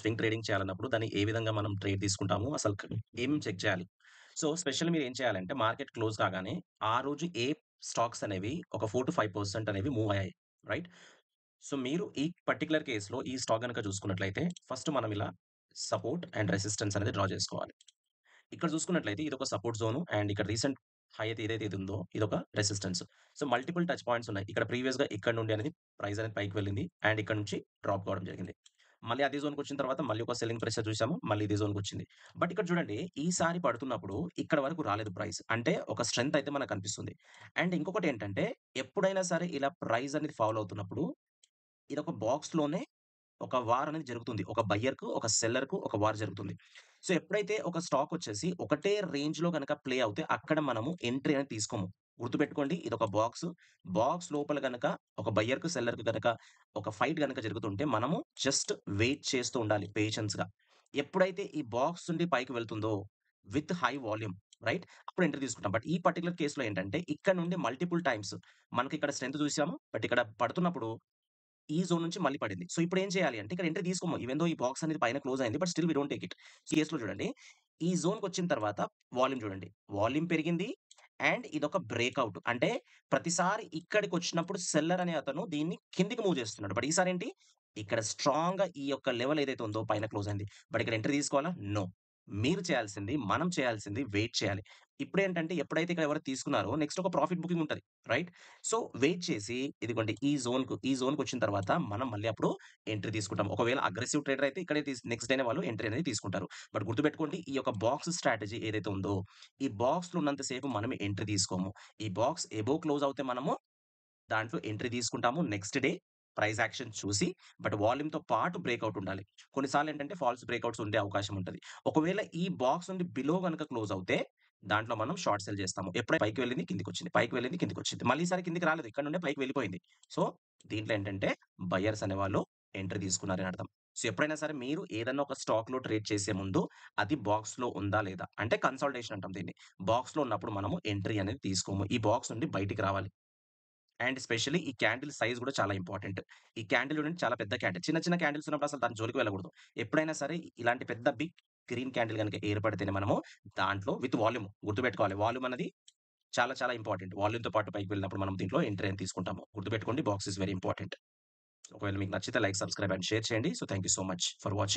Swing trading చేయాలన్నప్పుడు దాన్ని ఏ విధంగా మనం ట్రేడ్ తీసుకుంటాము? అసలు ఏం చెక్ చేయాలి? సో, స్పెషల్లీ మీరేం చేయాలంటే మార్కెట్ క్లోజ్ కాగానే ఆ రోజు ఏ స్టాక్స్ అనేవి ఒక 4-5% అనేవి మూవ్ అయ్యాయి. రైట్? సో, మీరు ఈ పర్టిక్యులర్ కేస్‌లో ఈ స్టాక్ గనక చూసుకున్నట్లయితే ఫస్ట్ మనం ఇలా సపోర్ట్ అండ్ రెసిస్టెన్స్ అనేది డ్రా చేసుకోవాలి. ఇక్కడ చూసుకున్నట్లయితే ఇదొక సపోర్ట్ జోన్ అండ్ ఇక్కడ రీసెంట్ హై అయితే ఏదైతే ఇది ఉందో ఇదొక resistance. So, multiple touch points ఉన్నాయి. ఇక్కడ ప్రీవియస్‌గా ఇక్కడ నుండి అనేది ప్రైస్ అనేది పైకి వెళ్ళింది అండ్ ఇక్కడ నుంచి డ్రాప్ కావడం జరిగింది. మళ్ళీ అదే జోన్‌కొచ్చిన తర్వాత మళ్ళీ ఒక సెల్లింగ్ ప్రెషర్ చూసాము. మళ్ళీ ఇదే జోన్‌కొచ్చింది. బట్ ఇక్కడ చూడండి ఈసారి పడుతున్నప్పుడు ఇక్కడ వరకు రాలేదు ప్రైస్. అంటే ఒక స్ట్రెంత్ అయితే మనకు కనిపిస్తుంది. అండ్ ఇంకొకటేంటంటే ఎప్పుడైనా సరే ఇలా ప్రైస్ అనేది ఫాలో అవుతున్నప్పుడు ఇదొక బాక్స్‌లోనే ఒక వార్ అనేది జరుగుతుంది. ఒక బయ్యర్‌కు, ఒక సెల్లర్‌కు ఒక వార్ జరుగుతుంది. సో, ఎప్పుడైతే ఒక స్టాక్ వచ్చేసి ఒకటే రేంజ్‌లో గనక ప్లే అవుతే అక్కడ మనము ఎంట్రీ అనేది తీసుకోము. గుర్తుపెట్టుకోండి ఇదొక బాక్స్. బాక్స్ లోపల గనక ఒక బయ్యర్‌కు, సెల్లర్‌కు గనక ఒక ఫైట్ గనక జరుగుతుంటే మనము జస్ట్ వెయిట్ చేస్తూ ఉండాలి పేషెన్స్‌గా. ఎప్పుడైతే ఈ బాక్స్ నుండి పైకి వెళ్తుందో విత్ హై వాల్యూమ్ రైట్? అప్పుడు ఎంట్రీ తీసుకుంటాం. బట్ ఈ పర్టిక్యులర్ కేస్‌లో ఏంటంటే ఇక్కడ నుండి మల్టిపుల్ టైమ్స్ మనకిక్కడ స్ట్రెంత్ చూసాము. బట్ ఇక్కడ పడుతున్నప్పుడు ఈ జోన్ నుంచి మళ్ళీ పడింది. సో, ఇప్పుడేం చేయాలి అంటే ఇక్కడ ఎంట్రీ తీసుకోము. ఈవెన్ దో ఈ బాక్స్ అనేది పైన క్లోజ్ అయింది. But still we don't take it. కేస్‌లో చూడండి. ఈ జోన్‌కొచ్చిన తర్వాత వాల్యూమ్ చూడండి. వాల్యూమ్ పెరిగింది. అండ్ ఇదొక బ్రేకౌట్. అంటే ప్రతిసారి ఇక్కడికొచ్చినప్పుడు సెల్లర్ అనే అతను దీన్ని కిందకి మూవ్ చేస్తున్నాడు. బట్ ఈసారేంటి ఇక్కడ స్ట్రాంగ్‌గా ఈ యొక్క లెవెల్ ఏదైతే ఉందో పైన క్లోజ్ అయింది. బట్ ఇక్కడ ఎంట్రీ తీసుకోవాలా? నో. మీరు చేయాల్సింది, మనం చేయాల్సింది వెయిట్ చేయాలి. ఇప్పుడేంటంటే ఎప్పుడైతే ఇక్కడ ఎవరు తీసుకున్నారో నెక్స్ట్ ఒక ప్రాఫిట్ బుకింగ్ ఉంటది. రైట్? సో, వెయిట్ చేసి ఇదిగోండి ఈ జోన్‌కొచ్చిన తర్వాత మనం మళ్ళీ అప్పుడు ఎంట్రీ తీసుకుంటాం. ఒకవేళ అగ్రెసివ్ ట్రేడర్ అయితే ఇక్కడే నెక్స్ట్ డేనే వాళ్ళు ఎంట్రీ అనేది తీసుకుంటారు. బట్ గుర్తుపెట్టుకోండి ఈ యొక్క బాక్స్ స్ట్రాటజీ ఏదైతే ఉందో, ఈ బాక్స్‌లో ఉన్నంత సేపు మనం ఎంట్రీ తీసుకోము. ఈ బాక్స్ అబోవ్ క్లోజ్ అవుతే మనము దాంట్లో ఎంట్రీ తీసుకుంటాము. నెక్స్ట్ డే ప్రైస్ యాక్షన్ చూసి బట్ వాల్యూమ్‌తో పాటు బ్రేకౌట్ ఉండాలి. కొన్నిసార్లు ఏంటంటే ఫాల్స్ బ్రేకౌట్స్ ఉండే అవకాశం ఉంటది. ఒకవేళ ఈ బాక్స్ నుండి బిలో గనక క్లోజ్ అవుతే దాంట్లో మనం షార్ట్ సెల్ చేస్తాము. ఎప్పుడైతే పైకి వెళ్ళింది, కిందకొచ్చింది. పైకి వెళ్ళింది, కిందకొచ్చింది. మళ్ళీ ఈసారి కిందకి రాలేదు. ఇక్కడ నుండే పైకి వెళ్ళిపోయింది. సో, దీంట్లో ఏంటంటే బయర్స్ అనేవాళ్ళు ఎంట్రీ తీసుకున్నారని అర్థం. సో, ఎప్పుడైనా సరే మీరు ఏదన్నా ఒక స్టాక్‌లో ట్రేడ్ చేసే ముందు అది బాక్స్‌లో ఉందా లేదా? అంటే కన్సాలిడేషన్ అంటాం దీన్ని. బాక్స్‌లో ఉన్నప్పుడు మనము ఎంట్రీ అనేది తీసుకోము. ఈ బాక్స్ నుండి బయటికి రావాలి. అండ్ స్పెషల్లీ ఈ క్యాండిల్ సైజ్ గూడా చాలా ఇంపార్టెంట్. ఈ క్యాండిల్ చూడండి చాలా పెద్ద క్యాండిల్. చిన్న చిన్న క్యాండిల్స్ ఉన్నప్పుడు అసలు దాని జోలికి వెళ్ళకూడదు. ఎప్పుడైనా సరే ఇలాంటి పెద్ద బిగ్ గ్రీన్ క్యాండిల్ గనుక ఏర్పడితేనే మనము దాంట్లో విత్ వాల్యూమ్ గుర్తుపెట్టుకోవాలి. వాల్యూమ్ అనేది చాలా చాలా ఇంపార్టెంట్. వాల్యూమ్‌తో పాటు పైకి వెళ్ళినప్పుడు మనం దీంట్లో ఎంట్రీ అని తీసుకుంటాము. గుర్తుపెట్టుకోండి బాక్స్ ఈస్ వెరీ ఇంపార్టెంట్. ఒకవేళ మీకు నచ్చితే లైక్, సబ్స్క్రైబ్ అండ్ షేర్ చేయండి. So, thank you so much for watching.